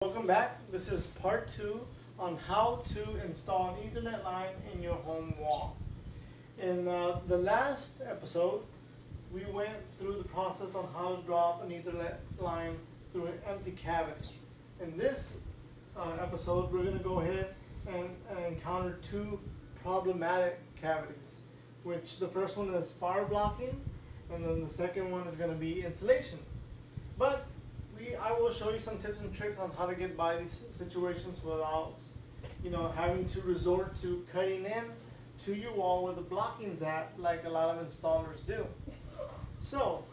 Welcome back. This is part 2 on how to install an Ethernet line in your home wall. In the last episode, we went through the process on how to drop an Ethernet line through an empty cavity. In this episode, we're going to go ahead and encounter two problematic cavities, which the first one is fire blocking, and then the second one is going to be insulation. But I will show you some tips and tricks on how to get by these situations without, having to resort to cutting in to your wall where the blocking's at, like a lot of installers do. So,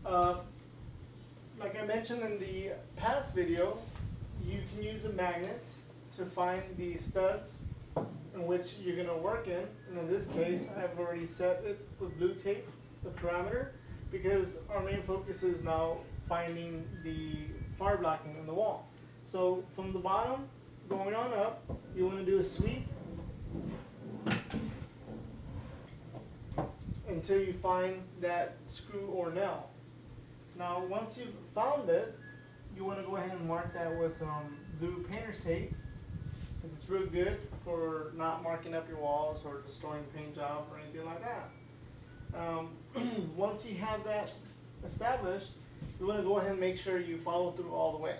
like I mentioned in the past video, you can use a magnet to find the studs in which you're going to work in. And in this case, I've already set it with blue tape, the parameter, because our main focus is now finding the fire blocking in the wall. So from the bottom going on up, you want to do a sweep until you find that screw or nail. Now once you've found it, you want to go ahead and mark that with some blue painter's tape, because it's real good for not marking up your walls or destroying the paint job or anything like that. Once you have that established, you want to go ahead and make sure you follow through all the way,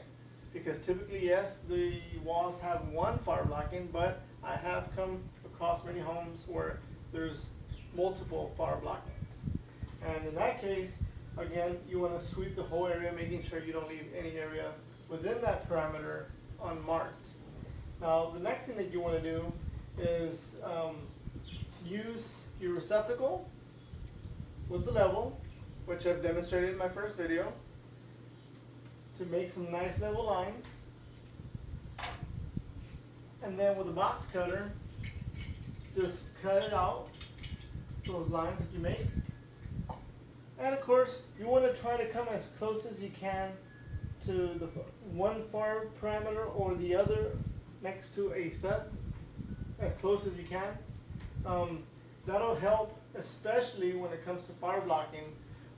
because typically, yes, the walls have one fire blocking, but I have come across many homes where there's multiple fire blockings. And in that case, again, you want to sweep the whole area, making sure you don't leave any area within that parameter unmarked. Now, the next thing that you want to do is use your receptacle with the level, which I've demonstrated in my first video, to make some nice level lines. And then with a box cutter, just cut it out, those lines that you make. And of course, you want to try to come as close as you can to the one far parameter or the other next to a stud, as close as you can. That'll help, especially when it comes to fire blocking,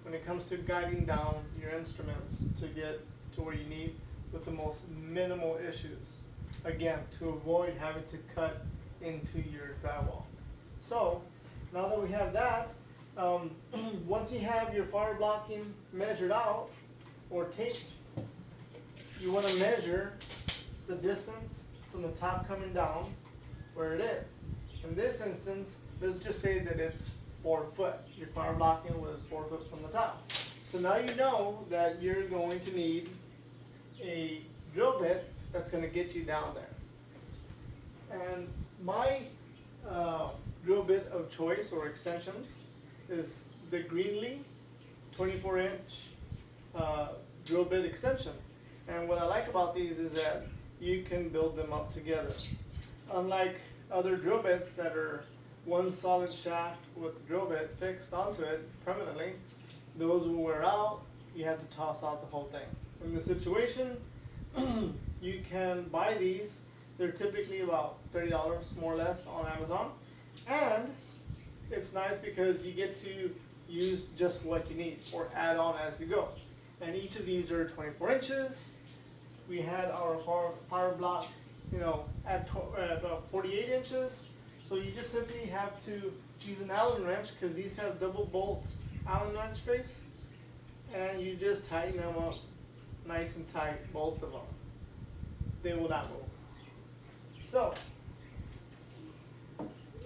when it comes to guiding down your instruments to get to where you need with the most minimal issues. Again, to avoid having to cut into your drywall. So, now that we have that, once you have your fire blocking measured out or taped, you want to measure the distance from the top coming down where it is. In this instance, let's just say that it's 4 foot. Your fire blocking was 4 foot from the top. So now you know that you're going to need a drill bit that's going to get you down there. And my drill bit of choice or extensions is the Greenlee 24-inch drill bit extension. And what I like about these is that you can build them up together. Unlike other drill bits that are one solid shaft with the drill bit fixed onto it permanently, those will wear out. You have to toss out the whole thing. In this situation, you can buy these. They're typically about $30 more or less on Amazon. And it's nice because you get to use just what you need or add on as you go. And each of these are 24 inches. We had our fire block, at about 48 inches. So you just simply have to use an Allen wrench, because these have double bolt Allen wrench face, and you just tighten them up nice and tight, both of them. They will not move. So,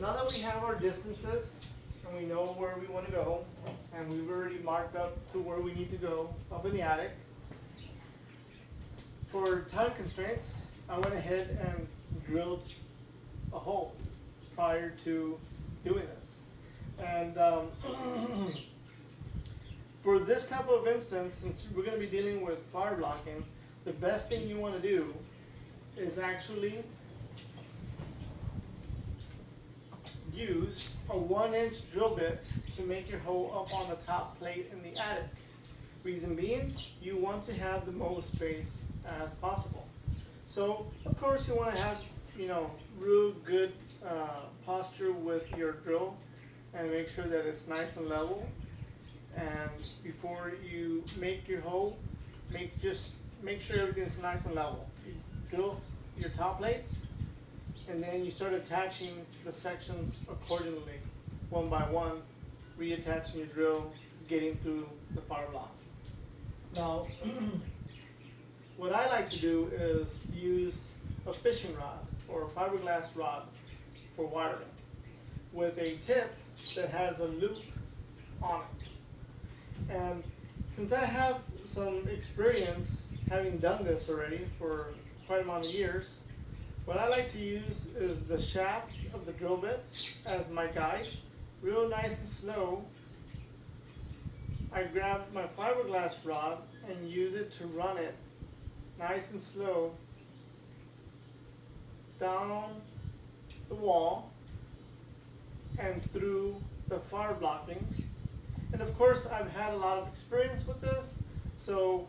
now that we have our distances, and we know where we want to go, and we've already marked up to where we need to go up in the attic, for time constraints, I went ahead and drilled a hole prior to doing this. And for this type of instance, since we're going to be dealing with fire blocking, the best thing you want to do is actually use a 1-inch drill bit to make your hole up on the top plate in the attic. Reason being, you want to have the most space as possible. So, of course, you want to have, real good posture with your drill, and make sure that it's nice and level. And before you make your hole, make sure everything's nice and level. drill your top plate, and then you start attaching the sections accordingly, one by one, reattaching your drill, getting through the fire block. Now, what I like to do is use a fishing rod or a fiberglass rod for wiring with a tip that has a loop on it. And since I have some experience having done this already for quite a amount of years, what I like to use is the shaft of the drill bit as my guide, real nice and slow. I grab my fiberglass rod and use it to run it nice and slow down the wall and through the fire blocking. And of course, I've had a lot of experience with this, so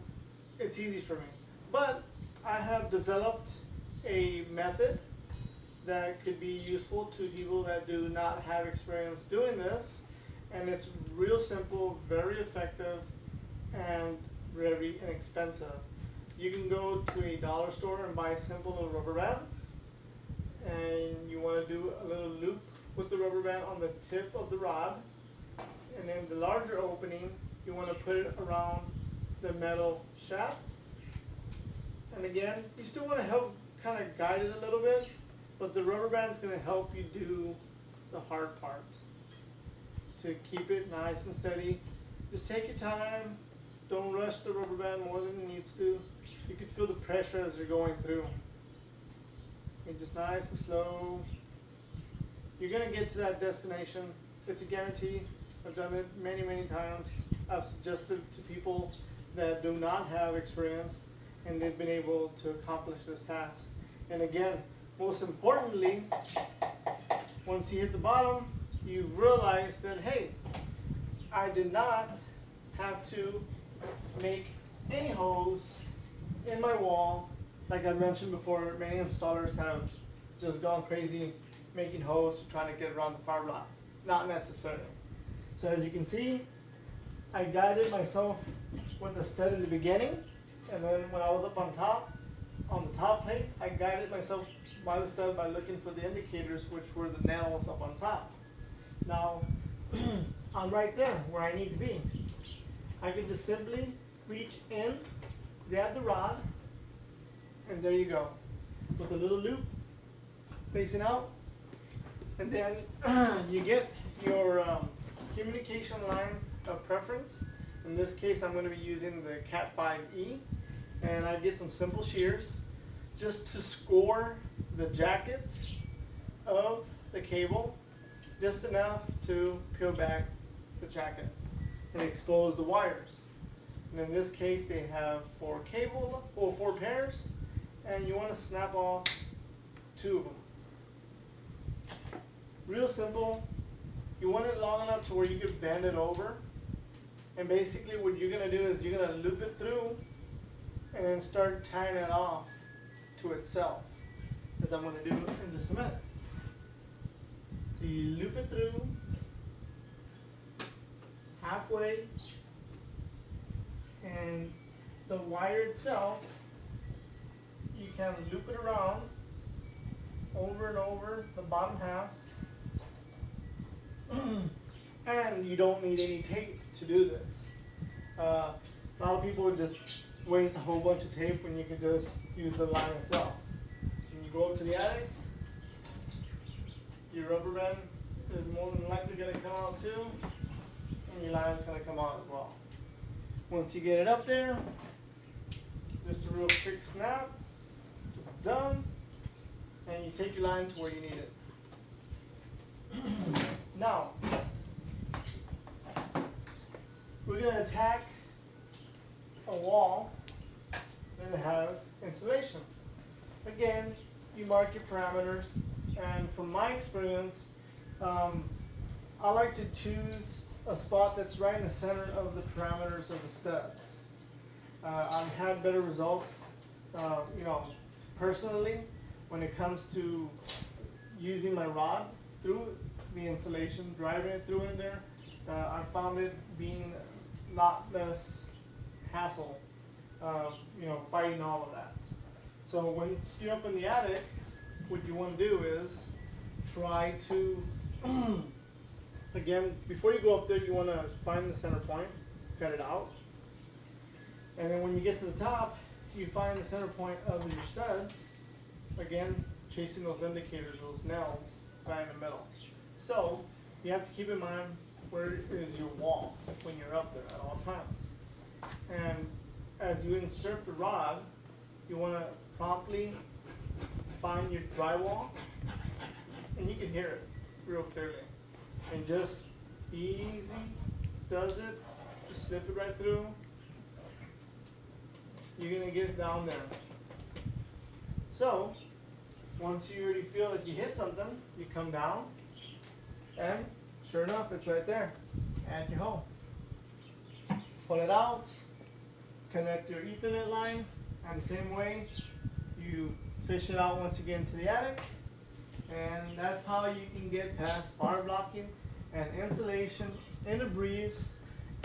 it's easy for me. But I have developed a method that could be useful to people that do not have experience doing this, and it's real simple, very effective, and very inexpensive. You can go to a dollar store and buy simple little rubber bands, and you want to do a little loop with the rubber band on the tip of the rod, and then the larger opening, you want to put it around the metal shaft. And again, you still want to help kind of guide it a little bit, but the rubber band is going to help you do the hard part. To keep it nice and steady, just take your time. Don't rush the rubber band more than it needs to. You can feel the pressure as you're going through. And just nice and slow. You're going to get to that destination. It's a guarantee. I've done it many, many times. I've suggested to people that do not have experience, and they've been able to accomplish this task. And again, most importantly, once you hit the bottom, you've realized that, hey, I did not have to make any holes in my wall. Like I mentioned before, many installers have just gone crazy making holes, trying to get around the fire block. Not necessary. So as you can see, I guided myself with a stud in the beginning, and then when I was up on the top plate, I guided myself by the stud by looking for the indicators, which were the nails up on top. Now, I'm right there where I need to be. I can just simply reach in, grab the rod, and there you go. With a little loop facing out, and then you get your communication line of preference. In this case, I'm going to be using the Cat 5e, and I get some simple shears just to score the jacket of the cable, just enough to peel back the jacket and expose the wires. And in this case, they have 4 pairs, and you want to snap off 2 of them. Real simple. You want it long enough to where you can bend it over. And basically what you're going to do is you're going to loop it through and then start tying it off to itself, as I'm going to do in just a minute. So you loop it through halfway, and the wire itself, you can loop it around over and over the bottom half. And you don't need any tape to do this. A lot of people would just waste a whole bunch of tape when you can just use the line itself. When you go up to the attic, your rubber band is more than likely going to come out too, and your line is going to come out as well. Once you get it up there, just a real quick snap, done, and you take your line to where you need it. Now, we're going to attack a wall that has insulation. Again, you mark your parameters, and from my experience, I like to choose a spot that's right in the center of the parameters of the studs. I've had better results, personally, when it comes to using my rod through the insulation, driving it through in there. I found it being a lot less hassle, fighting all of that. So once you're up in the attic, what you want to do is try to, again, before you go up there, you want to find the center point, cut it out. And then when you get to the top, you find the center point of your studs, again, chasing those indicators, those nails, right in the middle. So you have to keep in mind where is your wall when you're up there at all times. And as you insert the rod, you want to promptly find your drywall, and you can hear it real clearly. And just easy does it, just slip it right through. You're going to get it down there. So once you already feel that you hit something, you come down, and sure enough, it's right there at your hole. Pull it out, connect your Ethernet line, and the same way you fish it out once you get into the attic, and that's how you can get past fire blocking and insulation in a breeze.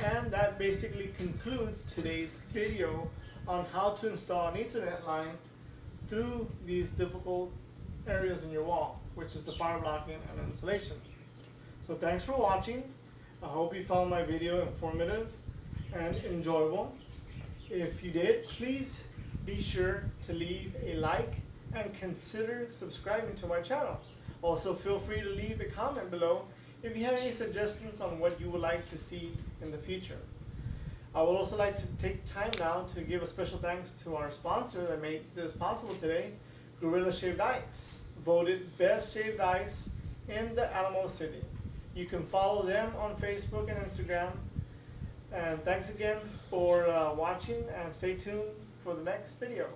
And that basically concludes today's video on how to install an Ethernet line through these difficult areas in your wall, which is the fire blocking and insulation. So thanks for watching. I hope you found my video informative and enjoyable. If you did, please be sure to leave a like and consider subscribing to my channel. Also, feel free to leave a comment below if you have any suggestions on what you would like to see in the future. I would also like to take time now to give a special thanks to our sponsor that made this possible today, Gorilla Shaved Ice, voted best shaved ice in the Alamo City. You can follow them on Facebook and Instagram. And thanks again for watching, and stay tuned for the next video.